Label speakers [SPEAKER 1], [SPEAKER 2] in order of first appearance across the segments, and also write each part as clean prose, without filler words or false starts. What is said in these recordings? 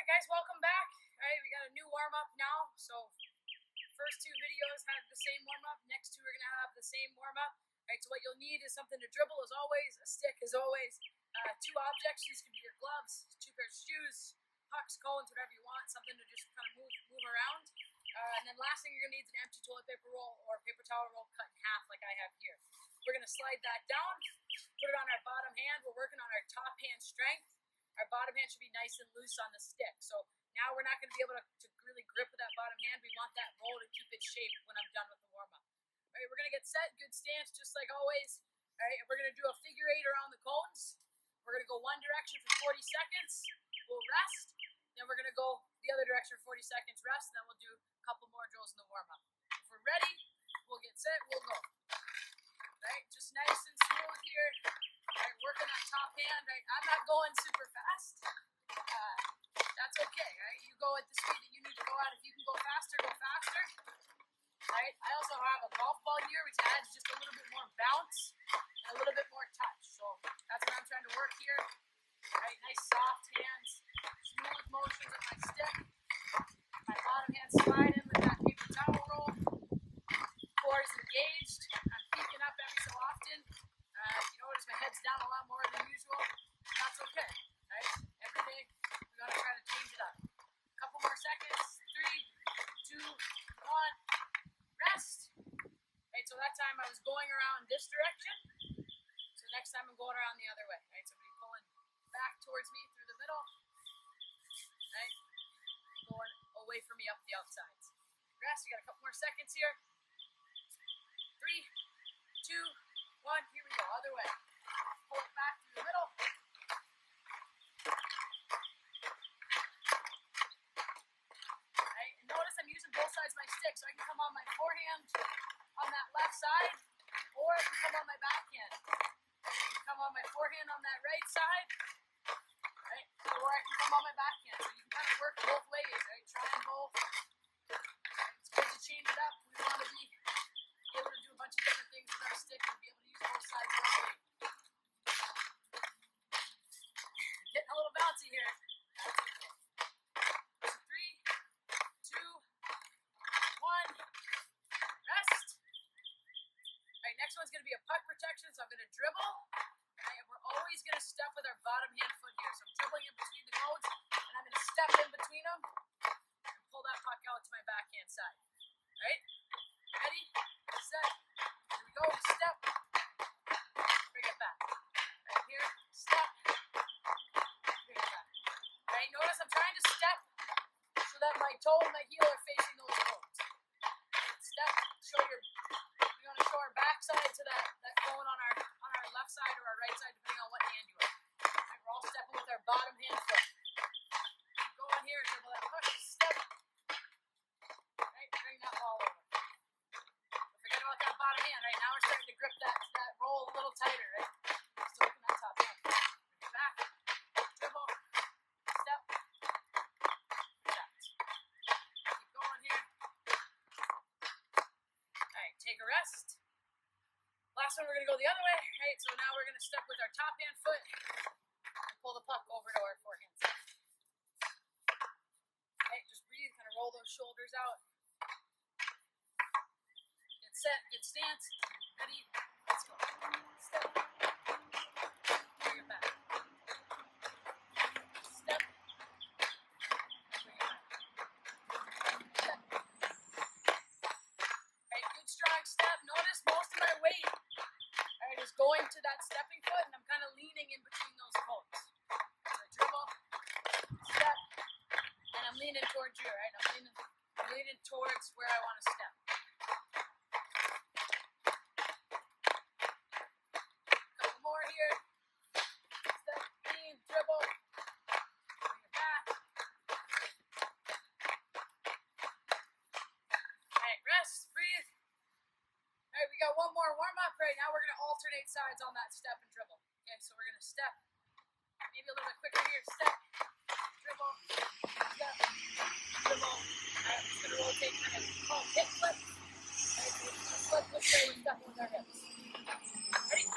[SPEAKER 1] Alright guys, welcome back. Alright, we got a new warm-up now. So first two videos had the same warm-up. Next two are going to have the same warm-up. Alright, so what you'll need is something to dribble as always, a stick as always, two objects. These could be your gloves, two pairs of shoes, pucks, cones, whatever you want, something to just kind of move around. And then last thing you're going to need is an empty toilet paper roll or paper towel roll cut in half like I have here. We're going to slide that down, put it on our bottom hand. We're working on our top hand strength. Our bottom hand should be nice and loose on the stick. So now we're not going to be able to really grip with that bottom hand. We want that roll to keep its shape when I'm done with the warm-up. All right, we're going to get set, good stance, just like always. All right, and we're going to do a figure 8 around the cones. We're going to go one direction for 40 seconds. We'll rest. Then we're going to go the other direction for 40 seconds, rest, and then we'll do a couple more drills in the warm-up. If we're ready, we'll get set, we'll go. All right, just nice and smooth here. All right, working on top hand. Right, I'm not going super fast. That's okay. Right, you go at the speed that you need to go at. If you can go faster, go faster. Right. I also have a golf ball here, which adds just a little bit more bounce and a little bit more touch. So that's what I'm trying to work here. All right, nice soft hands, smooth motions with my stick. My bottom hand slide in with that paper towel roll. Core is engaged. I'm peeking up every so often. You notice my head's down a lot more than usual. That's okay. Right? Every day, we're going to try to change it up. A couple more seconds. 3, 2, 1. Rest. Right, so that time I was going around this direction. So next time I'm going around the other way. Right, somebody pulling back towards me through the middle. Right, and going away from me up the outsides. Rest. You got a couple more seconds here. 3, 2, 1. Here we go. Other way. Pull it back through the middle. Right, and notice I'm using both sides of my stick, so I can come on my forehand on that left side, or I can come on my backhand. I can come on my forehand on that right side, right, or I can come on my backhand. So you can kind of work both ways, right? Try and both. It's good to change it up. We want to be able to do a bunch of different things with our stick and be able to use both sides of our weight. Getting a little bouncy here. That's okay. 3, 2, 1. Rest. Alright, next one's going to be a puck protection, so I'm going to dribble. Right, and we're always going to step with our bottom hand foot here. So I'm dribbling in between the cones, and I'm going to step in between them and pull that puck out to my backhand side. Right? Ready? Set. Here we go. Step. Bring it back. Right here. Step. Bring it back. Right? Notice I'm trying to step so that my toe and my heel are facing those cones. Step. We're going to show our back side to that cone on our left side or our right side, depending on what hand you are. Right, we're all stepping with our bottom hand foot. Keep going here. Dribble that push. Step. Right? Bring that ball over. Forget about that bottom hand, right? Now we're starting to grip that roll a little tighter, right? Still working that top hand. Bring it back. Dribble. Step. Protect. Keep going here. Alright, take a rest. Last one, we're going to go the other way, right? So now we're going to step with our top hand foot and pull the puck over to our forehand side. Okay, just breathe, kind of roll those shoulders out. Get set, good stance. Ready? Let's go. Step. Bring it back. Step. Bring it back. Step. Alright, good strong step. Notice most of my weight is going to that stepping foot, and I'm kind of leaning in between those cones. So I dribble, step, and I'm leaning towards you, right? I'm leaning towards where I want to step. Couple more here. Step, lean, dribble, bring it back. Alright, rest, breathe. Alright, we got one more warm-up. Right now we're going to alternate sides on that step and dribble. Okay, so we're going to step. Maybe a little bit quicker here. Step, dribble, step, dribble. Alright, I'm just going to rotate for him. Oh, hip flip. Alright, so we're going to flip this way. We're stepping with our hips. Ready?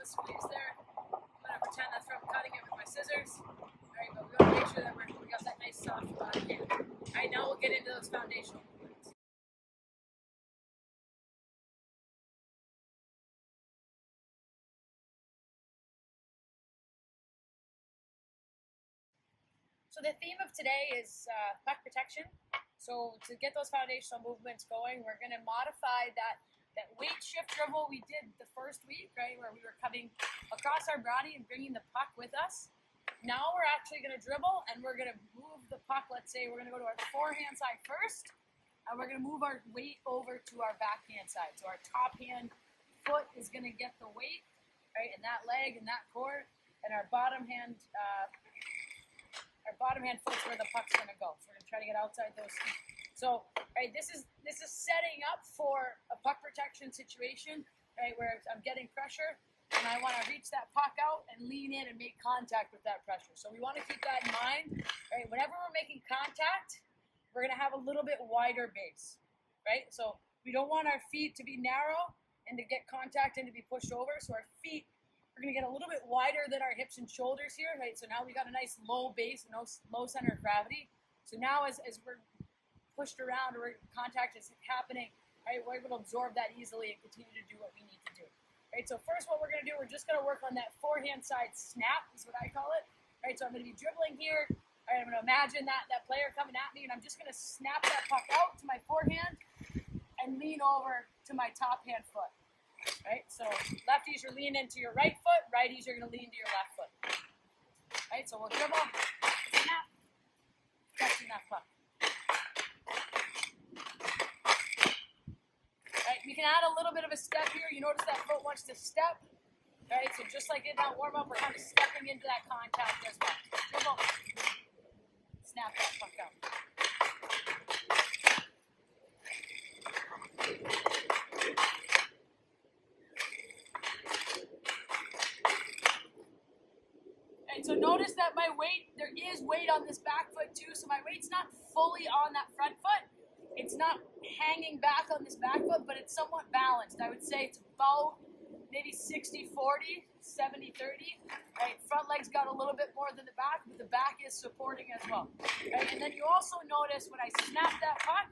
[SPEAKER 1] squeeze there. I'm gonna pretend that's from cutting it with my scissors. Alright, but we wanna make sure that we got that nice soft body. Alright, now we'll get into those foundational movements. So the theme of today is puck protection. So to get those foundational movements going, we're going to modify that weight shift dribble we did the first week, right, where we were coming across our body and bringing the puck with us. Now we're actually going to dribble, and we're going to move the puck. Let's say we're going to go to our forehand side first, and we're going to move our weight over to our backhand side. So our top hand foot is going to get the weight, right, in that leg and that core, and our bottom hand foot's where the puck's going to go. So we're going to try to get outside those feet. So, right, this is setting up for a puck protection situation, right, where I'm getting pressure and I want to reach that puck out and lean in and make contact with that pressure. So we want to keep that in mind, right? Whenever we're making contact, we're going to have a little bit wider base, right? So we don't want our feet to be narrow and to get contact and to be pushed over. So our feet, we're going to get a little bit wider than our hips and shoulders here, right? So now we got a nice low base, low center of gravity. So now as we're pushed around or contact is happening, right, we're able to absorb that easily and continue to do what we need to do. Right, so first what we're going to do, we're just going to work on that forehand side snap, is what I call it. Right, so I'm going to be dribbling here. Right, I'm going to imagine that player coming at me, and I'm just going to snap that puck out to my forehand and lean over to my top hand foot. Right, so lefties, you're leaning into your right foot. Righties, you're going to lean to your left foot. Right, so we'll dribble, snap, catching that puck. Right, you can add a little bit of a step here. You notice that foot wants to step. Right, so just like in that warm-up, we're kind of stepping into that contact as well. Dribble, snap that puck out. And so notice that my weight, there is weight on this back foot too, so my weight's not fully on that front foot. It's not hanging back on this back foot, but it's somewhat balanced. I would say it's about maybe 60-40, 70-30. Right? Front leg's got a little bit more than the back, but the back is supporting as well. Right? And then you also notice when I snap that puck,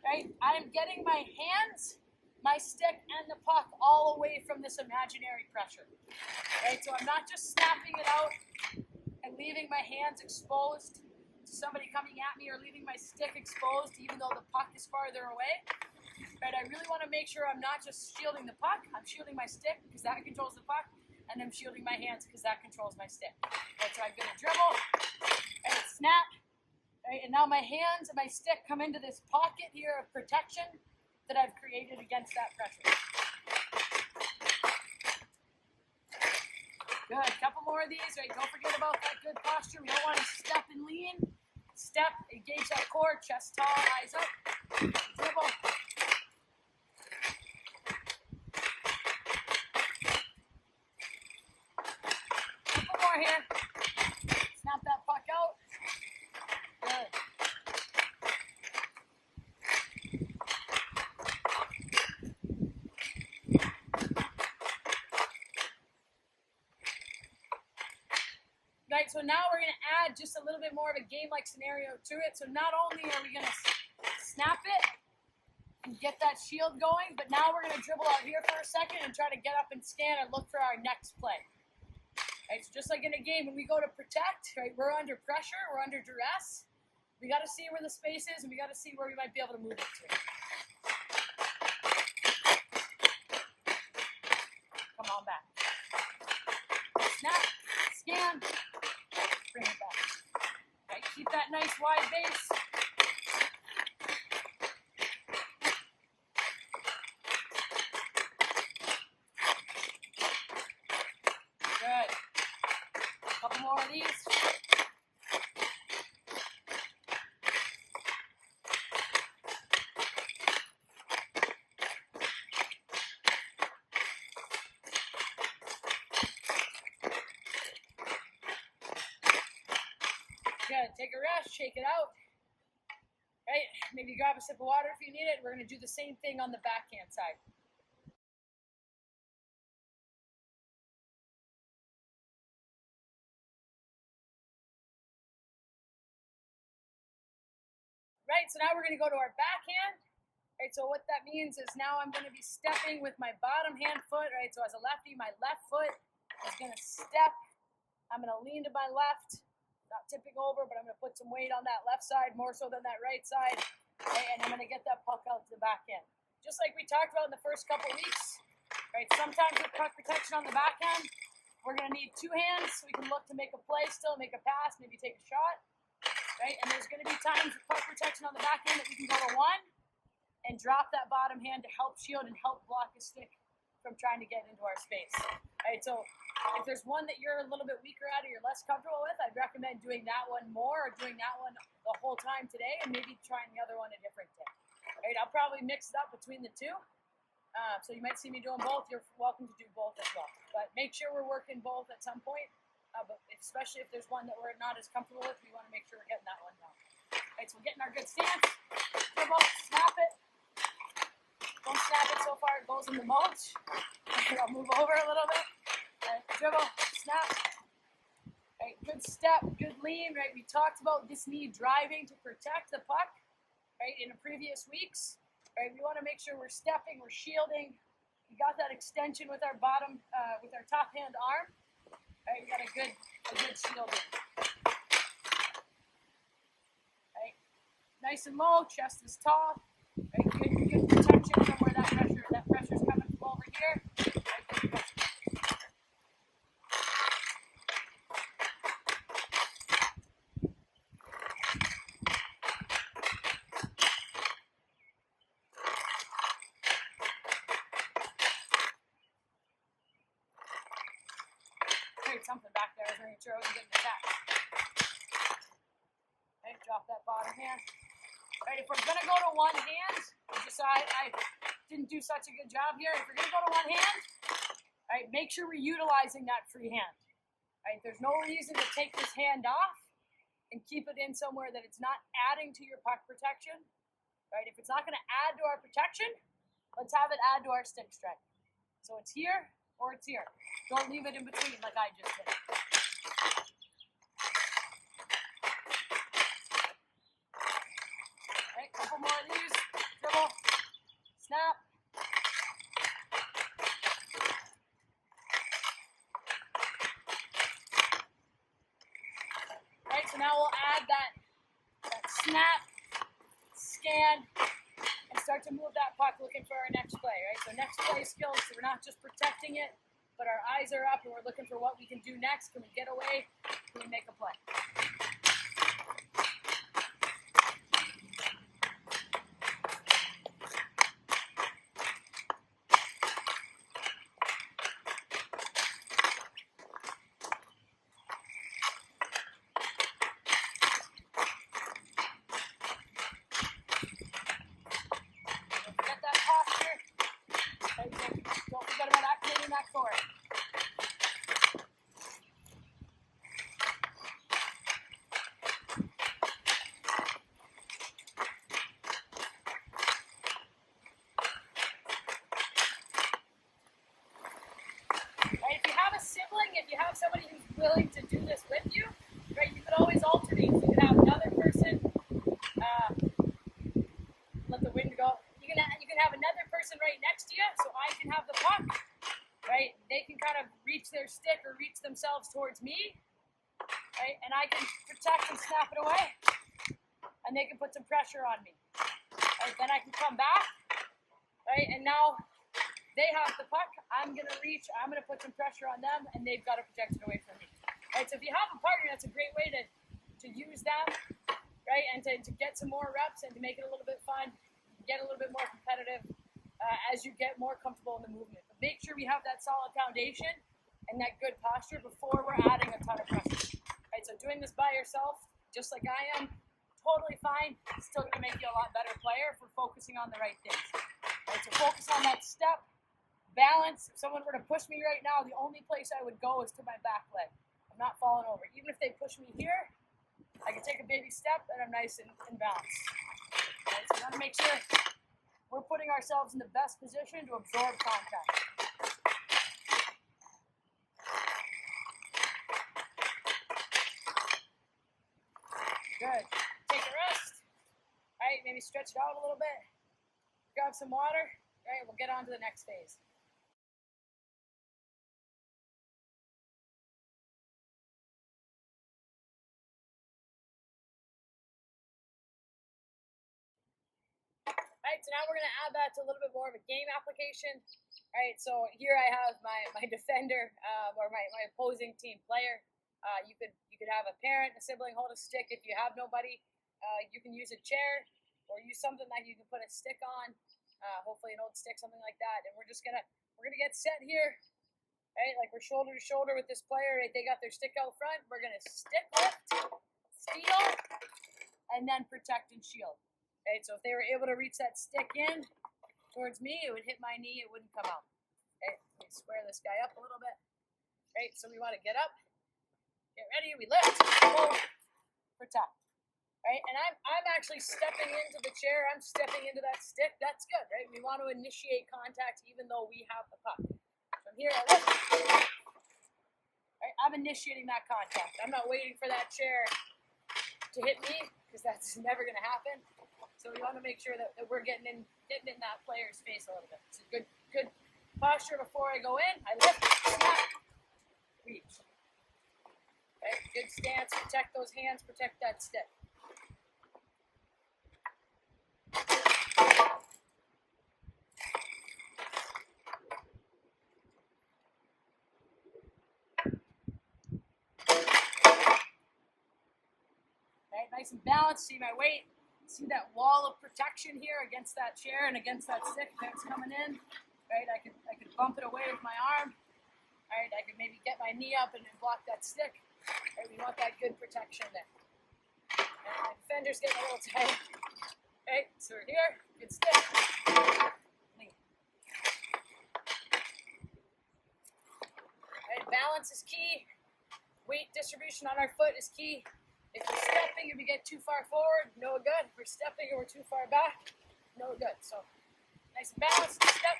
[SPEAKER 1] right, I'm getting my hands, my stick, and the puck all away from this imaginary pressure. Right? So I'm not just snapping it out and leaving my hands exposed to somebody coming at me or leaving my stick exposed even though the puck is farther away. Right? I really want to make sure I'm not just shielding the puck, I'm shielding my stick because that controls the puck, and I'm shielding my hands because that controls my stick. Right? So I'm going to dribble and snap. Right? And now my hands and my stick come into this pocket here of protection that I've created against that pressure. Good. A couple more of these. Right? Don't forget about that good posture. We don't want to step and lean. Step, engage that core, chest tall, eyes up. Dribble. Couple more here. Snap that puck out. Good. Right, so now we're going to add just a little bit more of a game-like scenario to it. So not only are we going to snap it and get that shield going, but now we're going to dribble out here for a second and try to get up and scan and look for our next play. Right, so just like in a game, when we go to protect, right, we're under pressure, we're under duress. We got to see where the space is, and we got to see where we might be able to move it to. Come on back. Snap, scan. Bring it back. Okay, keep that nice wide base. Good. A couple more of these. Good. Take a rest, shake it out. Right? Maybe grab a sip of water if you need it. We're going to do the same thing on the backhand side. Right, so now we're going to go to our backhand. Right, so what that means is now I'm going to be stepping with my bottom hand foot. Right, so as a lefty, my left foot is going to step. I'm going to lean to my left, not tipping over, but I'm going to put some weight on that left side more so than that right side. Right, and I'm going to get that puck out to the backhand. Just like we talked about in the first couple weeks. Right, sometimes with puck protection on the backhand, we're going to need two hands so we can look to make a play still, make a pass, maybe take a shot. Right, and there's going to be times with puck protection on the backhand that we can go to one and drop that bottom hand to help shield and help block a stick from trying to get into our space. Right, so if there's one that you're a little bit weaker at or you're less comfortable with, I'd recommend doing that one more or doing that one the whole time today and maybe trying the other one a different day. Right, I'll probably mix it up between the two. So you might see me doing both. You're welcome to do both as well. But make sure we're working both at some point. But especially if there's one that we're not as comfortable with, we want to make sure we're getting that one down. Right, so we're getting our good stance. Dribble, snap it. Don't snap it so far it goes in the mulch. I'll move over a little bit. Right, dribble, snap. Right, good step, good lean. Right, we talked about this knee driving to protect the puck. Right, in the previous weeks. Right, we want to make sure we're stepping, we're shielding. We got that extension with our bottom, with our top hand arm. Right, we got a good shielding. Right, nice and low, chest is tall. Right, good protection from where that pressure's coming from over here. Right, good. Something back there. I was making sure I wasn't getting attacked. Okay, drop that bottom hand. Right, if we're gonna go to one hand, I didn't do such a good job here. If we're gonna go to one hand, right, make sure we're utilizing that free hand. Right, there's no reason to take this hand off and keep it in somewhere that it's not adding to your puck protection. Right, if it's not gonna add to our protection, let's have it add to our stick strength. So it's here or it's here. Don't leave it in between like I just did. Right, couple more of these. Dribble, snap. Right, so now we'll add that snap, scan, and start to move that puck looking for our next play, right? So next play skills, so we're not just protecting it, but our eyes are up and we're looking for what we can do next. Can we get away? Can we make a play? Don't forget that posture. Don't forget about activating that core. If you have somebody who's willing to do this with you, right, you could always alternate. So you could have another person, let the wind go. You can have another person right next to you, so I can have the puck, right? They can kind of reach their stick or reach themselves towards me, right? And I can protect and snap it away, and they can put some pressure on me. Right? Then I can come back, right? And now they have the puck, I'm going to reach, I'm going to put some pressure on them, and they've got to protect it away from me. Right, so if you have a partner, that's a great way to use them, right, and to get some more reps and to make it a little bit fun, get a little bit more competitive as you get more comfortable in the movement. But make sure we have that solid foundation and that good posture before we're adding a ton of pressure. Right, so doing this by yourself, just like I am, totally fine. It's still going to make you a lot better player for focusing on the right things. Right, so focus on that step. Balance. If someone were to push me right now, the only place I would go is to my back leg. I'm not falling over. Even if they push me here, I can take a baby step and I'm nice and balanced. Right, so we want to make sure we're putting ourselves in the best position to absorb contact. Good. Take a rest. right, maybe stretch it out a little bit. Grab some water. All right, we'll get on to the next phase. All right, so now we're gonna add that to a little bit more of a game application. All right, so here I have my defender or my opposing team player. You could have a parent, a sibling hold a stick. If you have nobody, you can use a chair or use something that you can put a stick on. Hopefully an old stick, something like that. And we're gonna get set here. Right, like we're shoulder to shoulder with this player. Right, they got their stick out front. We're gonna stick lift, steal, and then protect and shield. Right, so if they were able to reach that stick in towards me, it would hit my knee, it wouldn't come out. Okay, let me square this guy up a little bit. Right, so we want to get up, get ready, we lift, pull, protect. Right, and I'm actually stepping into the chair, I'm stepping into that stick, that's good, right? We want to initiate contact even though we have the puck. So I'm here, I lift. Right, I'm initiating that contact. I'm not waiting for that chair to hit me, because that's never going to happen. So we want to make sure that we're getting in that player's face a little bit. It's a good posture before I go in. I lift, snap, reach. Okay, good stance. Protect those hands. Protect that stick. Okay, nice and balanced. See my weight. See that wall of protection here against that chair and against that stick that's coming in. Right, I could bump it away with my arm. All right, I could maybe get my knee up and block that stick. Right, we want that good protection there. And my defender's getting a little tight. Okay, so we're here, good stick. Knee. All right, balance is key. Weight distribution on our foot is key. If we're stepping and we get too far forward, no good. If we're stepping and we're too far back, no good. So nice and balanced, step.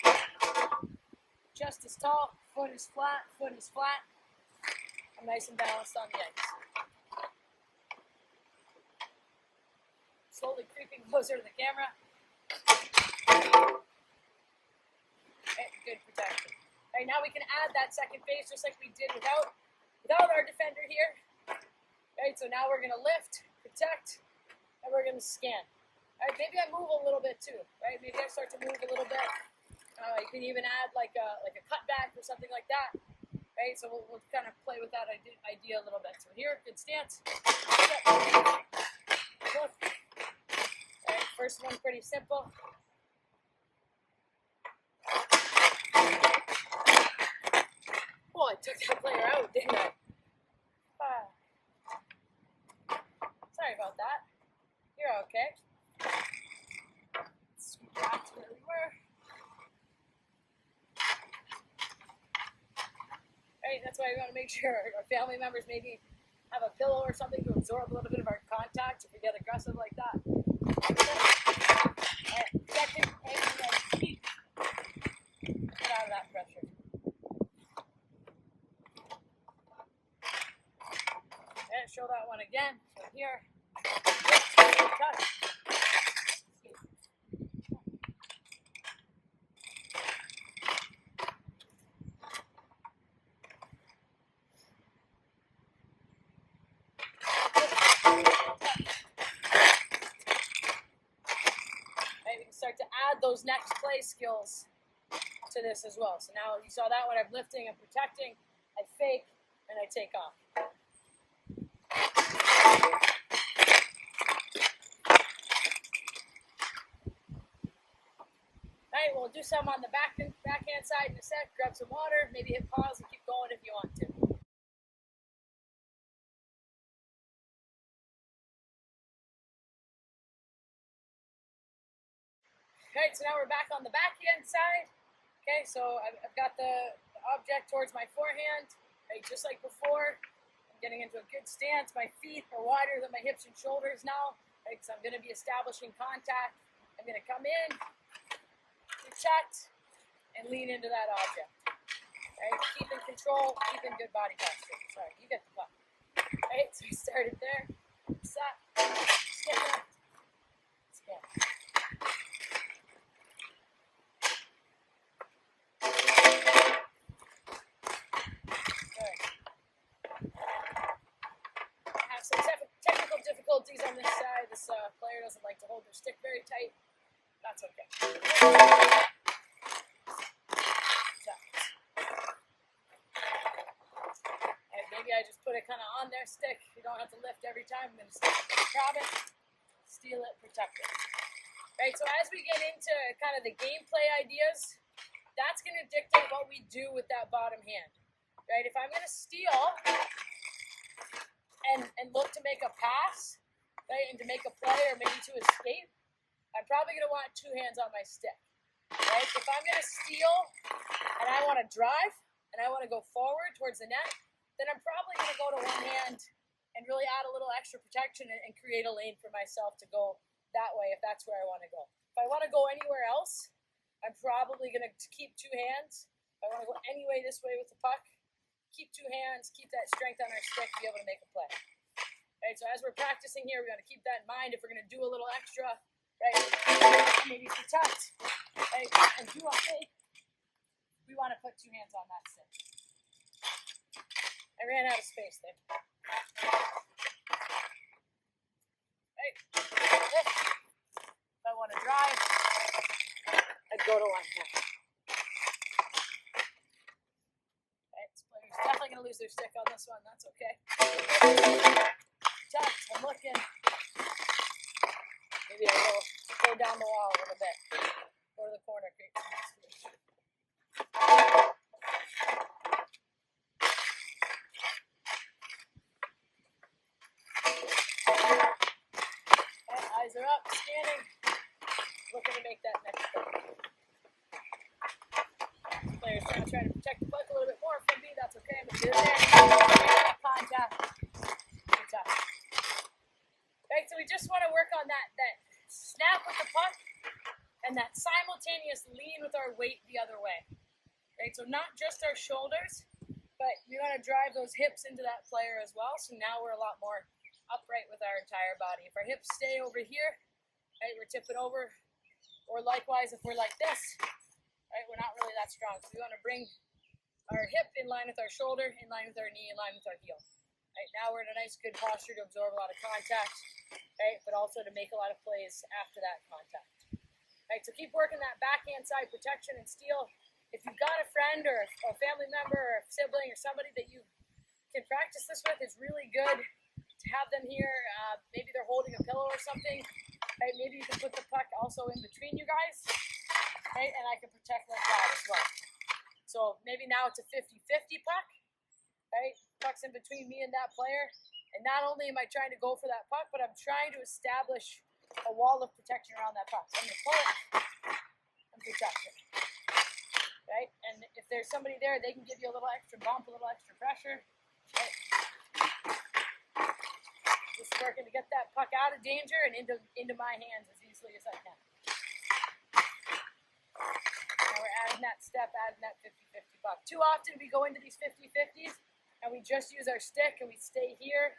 [SPEAKER 1] Chest is tall, foot is flat, I'm nice and balanced on the ice. Slowly creeping closer to the camera. Okay, good protection. All right, now we can add that second phase just like we did without our defender here. All right, so now we're gonna lift, protect, and we're gonna scan. All right, maybe I move a little bit too. Right, maybe I start to move a little bit. You can even add like a cutback or something like that. Right, so we'll kind of play with that idea a little bit. So here, good stance. All right, first one pretty simple. Oh, I took that player out, didn't I? Sorry about that. You're okay. Let's scoot back to where we were. Right, that's why we want to make sure our family members maybe have a pillow or something to absorb a little bit of our contact if we get aggressive like that. Alright, second, and then keep. Get out of that pressure. And show that one again. So here. Touch. Start to add those next play skills to this as well. So now you saw that when I'm lifting and protecting, I fake and I take off. All right, we'll do some on the backhand side in a sec. Grab some water, maybe hit pause and keep going if you want to. All right, so now we're back on the backhand side. Okay, so I've got the object towards my forehand, right, just like before. I'm getting into a good stance. My feet are wider than my hips and shoulders now, right, so I'm going to be establishing contact. I'm going to come in, protect, and lean into that object. Right, keep in control, keep in good body posture. Sorry, you get the puck. Right, so we started there. Set, skip left, can. Have some technical difficulties on this side. This player doesn't like to hold their stick very tight. That's okay. And maybe I just put it kind of on their stick. You don't have to lift every time. I'm going to grab it, steal it, protect it. Right, so as we get into kind of the gameplay ideas, that's going to dictate what we do with that bottom hand. Right, if I'm going to steal and look to make a pass, right, and to make a play or maybe to escape, I'm probably going to want two hands on my stick. Right, if I'm going to steal and I want to drive and I want to go forward towards the net, then I'm probably going to go to one hand and really add a little extra protection and create a lane for myself to go that way if that's where I want to go. If I want to go anywhere else, I'm probably going to keep two hands. If I want to go any way this way with the puck, keep two hands, keep that strength on our stick to be able to make a play. Right, so as we're practicing here, we got to keep that in mind. If we're going to do a little extra, right, maybe protect, right, and do a fake, we want to put two hands on that stick. I ran out of space there. Right, if I want to drive, I'd go to one hand. Right, this player's definitely going to lose their stick on this one. That's okay. Protect, I'm looking. Maybe I will go down the wall a little bit. Go to the corner, create some space. Eyes are up, scanning, looking to make that next play. Player's trying to protect the puck a little bit more from me. That's okay. I'm going to do it there. Contact. Good job. Right, so we just want to work on that snap with the puck and that simultaneous lean with our weight the other way. Right, so not just our shoulders, but we want to drive those hips into that player as well. So now we're a lot more upright with our entire body. If our hips stay over here, right, we're tipping over, or likewise if we're like this, right, we're not really that strong. So we want to bring our hip in line with our shoulder, in line with our knee, in line with our heel. Right, now we're in a nice good posture to absorb a lot of contact, right, but also to make a lot of plays after that contact. Right, so keep working that backhand side protection and steal. If you've got a friend or a family member or a sibling or somebody that you can practice this with, it's really good to have them here. Maybe they're holding a pillow or something. Right? Maybe you can put the puck also in between you guys, right? And I can protect like that as well. So maybe now it's a 50-50 puck, right? Puck's in between me and that player. And not only am I trying to go for that puck, but I'm trying to establish a wall of protection around that puck. So I'm going to pull it and protect it. Right? And if there's somebody there, they can give you a little extra bump, a little extra pressure. Right? Just working to get that puck out of danger and into my hands as easily as I can. Now we're adding that step, adding that 50-50 puck. Too often we go into these 50-50s and we just use our stick and we stay here,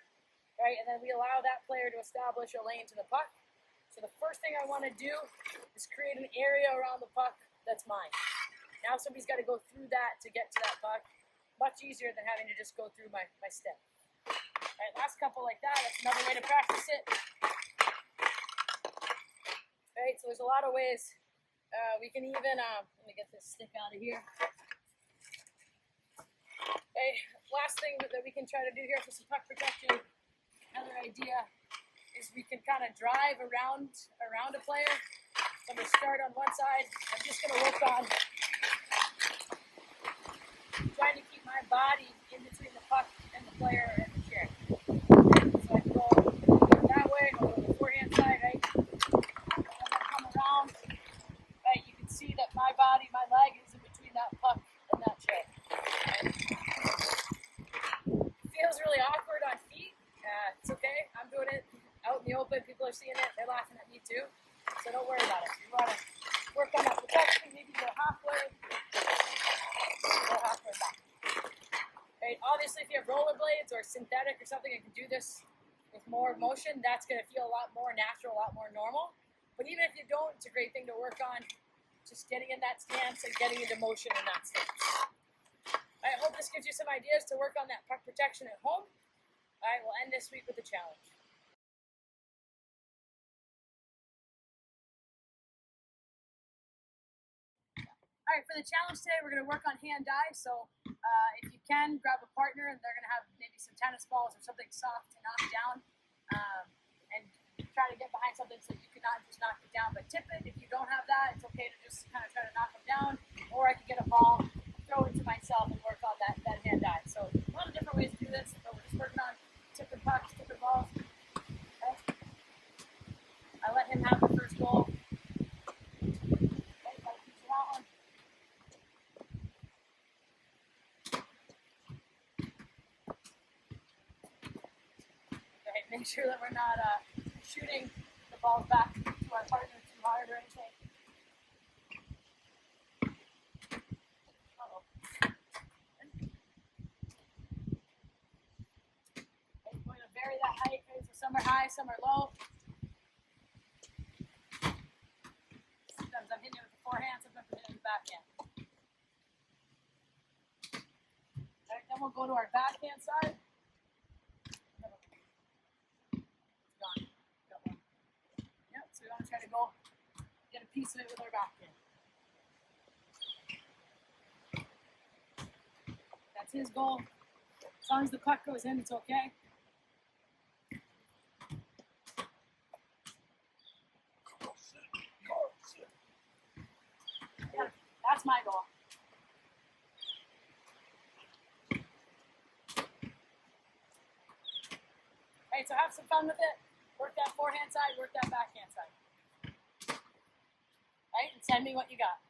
[SPEAKER 1] right? And then we allow that player to establish a lane to the puck. So the first thing I want to do is create an area around the puck that's mine. Now somebody's got to go through that to get to that puck. Much easier than having to just go through my stick. All right, last couple like that. That's another way to practice it. All right, so there's a lot of ways. We can even, let me get this stick out of here. Okay, last thing that we can try to do here for some puck protection, another idea is we can kind of drive around a player. So I'm going to start on one side. I'm just going to work on trying to keep my body in between the puck and the player and the chair. So I can go that way, go to the forehand side, right? As I come around, right, you can see that my body, my leg is in between that puck and that chair. Right? It feels really awkward on feet. It's okay. I'm doing it out in the open. People are seeing it. They're laughing at me too. So don't worry about it. You want to work on that protection. Maybe go halfway. Go halfway back. Right? Obviously, if you have rollerblades or synthetic or something, you can do this with more motion. That's going to feel a lot more natural, a lot more normal. But even if you don't, it's a great thing to work on. Just getting in that stance and getting into motion in that stance. I hope this gives you some ideas to work on that puck protection at home. All right, we'll end this week with the challenge. All right, for the challenge today, we're going to work on hand-eye. So if you can, grab a partner, and they're going to have maybe some tennis balls or something soft to knock down, and try to get behind something so you can not just knock it down, but tip it. If you don't have that, it's okay to just kind of try to knock them down. Or I can get a ball, throw it to myself, and work on that hand-eye. So a lot of different ways to do this, but we're just working on tipping pucks, tipping balls. Okay. I let him have the first goal. Okay, got a piece of that one. Okay, make sure that we're not shooting the balls back to our partner too hard or anything. Uh-oh. Okay, going to vary that height. Okay, so some are high, some are low. Sometimes I'm hitting it with the forehand, sometimes I'm hitting it with the backhand. All right, then we'll go to our backhand side. It's gone. Got one. Yep, so we want to try to go get a piece of it with our backhand. That's his goal. As long as the puck goes in, it's okay. Yeah, that's my goal. Hey, so have some fun with it. Work that forehand side, work that backhand side. Right, and send me what you got.